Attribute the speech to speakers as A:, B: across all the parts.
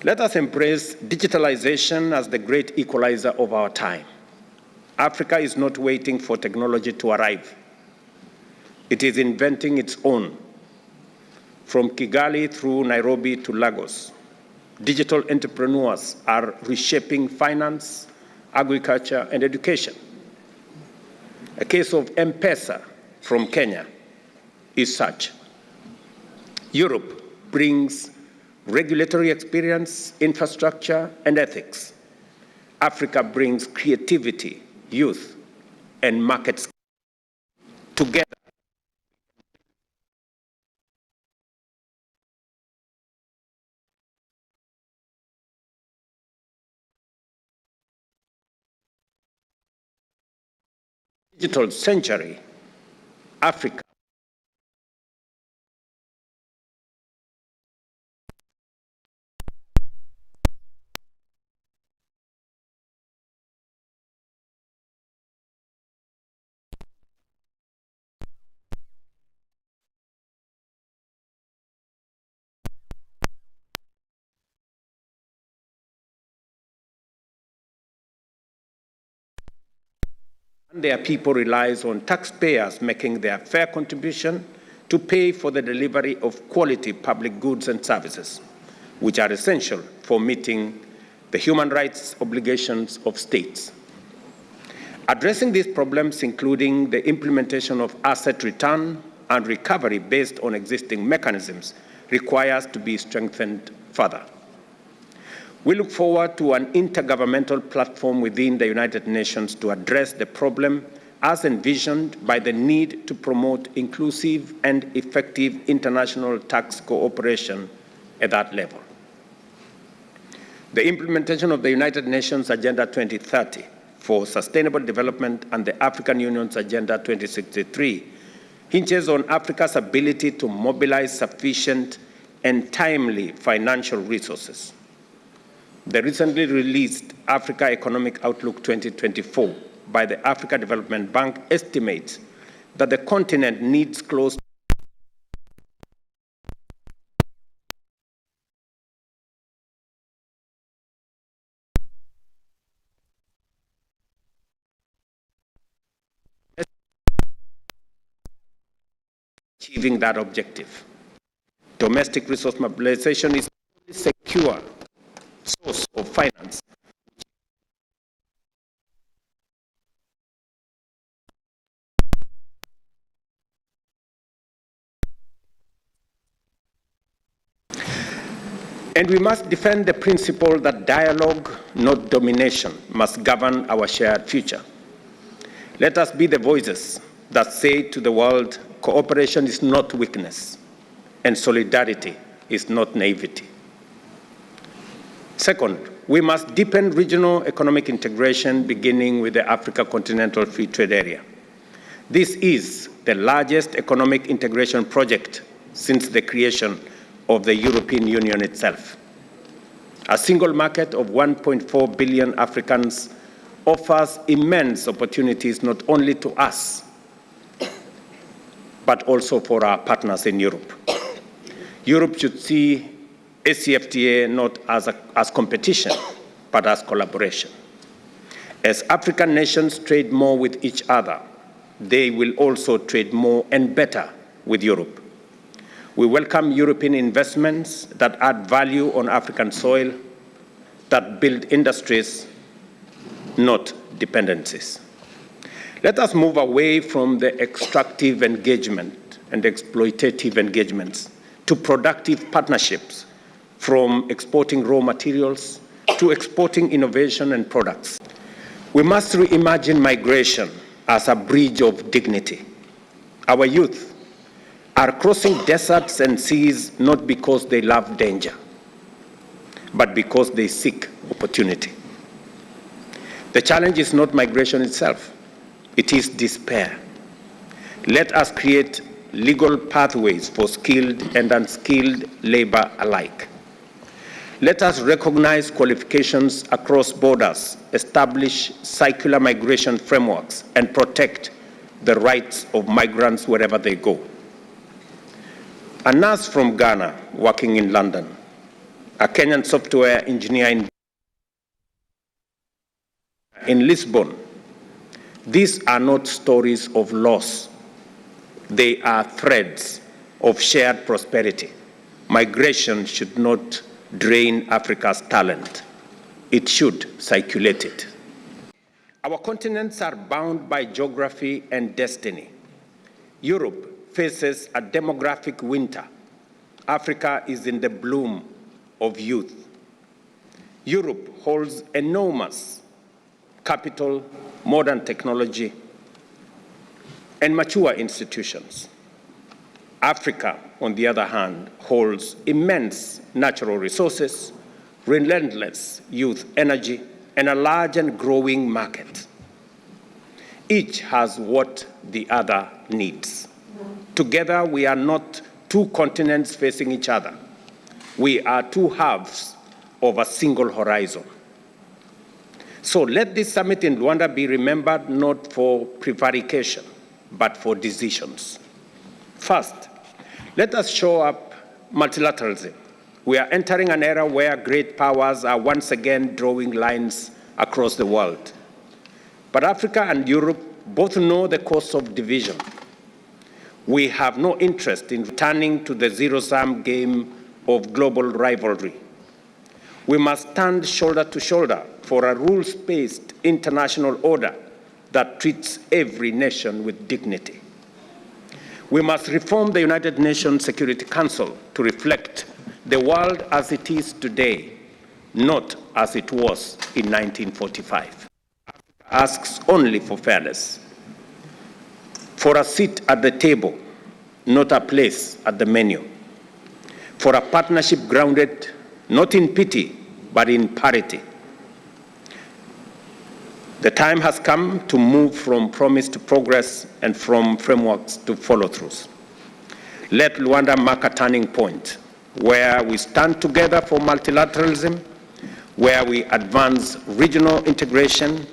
A: Let us embrace digitalization as the great equalizer of our time. Africa is not waiting for technology to arrive. It is inventing its own. From Kigali through Nairobi to Lagos, digital entrepreneurs are reshaping finance, agriculture, and education. A case of M-Pesa from Kenya is such. Europe brings regulatory experience, infrastructure, and ethics. Africa brings creativity, youth, and markets together. Digital century, Africa. Their people relies on taxpayers making their fair contribution to pay for the delivery of quality public goods and services, which are essential for meeting the human rights obligations of states. Addressing these problems, including the implementation of asset return and recovery based on existing mechanisms, requires to be strengthened further. We look forward to an intergovernmental platform within the United Nations to address the problem as envisioned by the need to promote inclusive and effective international tax cooperation at that level. The implementation of the United Nations Agenda 2030 for Sustainable Development and the African Union's Agenda 2063 hinges on Africa's ability to mobilize sufficient and timely financial resources. The recently released Africa Economic Outlook 2024 by the Africa Development Bank estimates that the continent needs close to achieving that objective. Domestic resource mobilization is a secure source of finance. And we must defend the principle that dialogue, not domination, must govern our shared future. Let us be the voices that say to the world, cooperation is not weakness, and solidarity is not naivety. Second, we must deepen regional economic integration, beginning with the Africa Continental Free Trade Area. This is the largest economic integration project since the creation of the European Union itself. A single market of 1.4 billion Africans offers immense opportunities not only to us, but also for our partners in Europe. Europe should see ACFTA not as competition, but as collaboration. As African nations trade more with each other, they will also trade more and better with Europe. We welcome European investments that add value on African soil, that build industries, not dependencies. Let us move away from the extractive engagement and exploitative engagements to productive partnerships, from exporting raw materials to exporting innovation and products. We must reimagine migration as a bridge of dignity. Our youth are crossing deserts and seas not because they love danger, but because they seek opportunity. The challenge is not migration itself, it is despair. Let us create legal pathways for skilled and unskilled labor alike. Let us recognize qualifications across borders, establish circular migration frameworks, and protect the rights of migrants wherever they go. A nurse from Ghana working in London a Kenyan software engineer in Lisbon. These are not stories of loss. They are threads of shared prosperity. Migration should not drain Africa's talent. It should circulate it. Our continents are bound by geography and destiny. Europe faces a demographic winter. Africa is in the bloom of youth. Europe holds enormous capital, modern technology, and mature institutions. Africa, on the other hand, holds immense natural resources, relentless youth energy, and a large and growing market. Each has what the other needs. Together, we are not two continents facing each other. We are two halves of a single horizon. So let this summit in Luanda be remembered not for prevarication, but for decisions. First, let us show up multilateralism. We are entering an era where great powers are once again drawing lines across the world. But Africa and Europe both know the cost of division. We have no interest in returning to the zero-sum game of global rivalry. We must stand shoulder to shoulder for a rules-based international order that treats every nation with dignity. We must reform the United Nations Security Council to reflect the world as it is today, not as it was in 1945. Africa asks only for fairness, for a seat at the table, not a place at the menu, for a partnership grounded not in pity, but in parity. The time has come to move from promise to progress and from frameworks to follow-throughs. Let Luanda mark a turning point where we stand together for multilateralism, where we advance regional integration,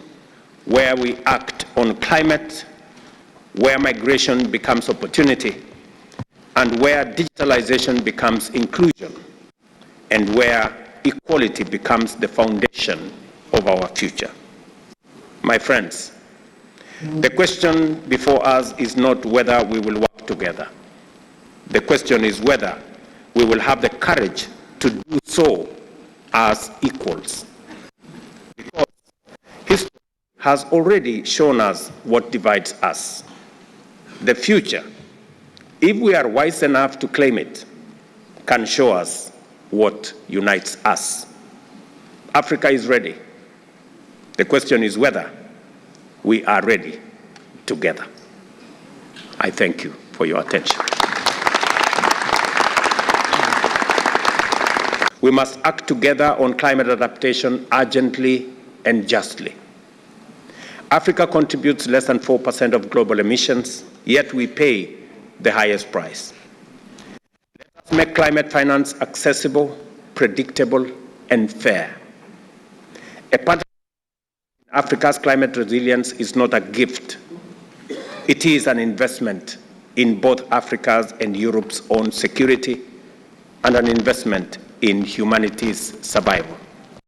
A: where we act on climate, where migration becomes opportunity, and where digitalization becomes inclusion, and where equality becomes the foundation of our future. My friends, the question before us is not whether we will work together. The question is whether we will have the courage to do so as equals. Because history has already shown us what divides us. The future, if we are wise enough to claim it, can show us what unites us. Africa is ready. The question is whether we are ready together. I thank you for your attention. We must act together on climate adaptation urgently and justly. Africa contributes less than 4% of global emissions, yet we pay the highest price. Let us make climate finance accessible, predictable, and fair. A part of Africa's climate resilience is not a gift. It is an investment in both Africa's and Europe's own security and an investment in humanity's survival.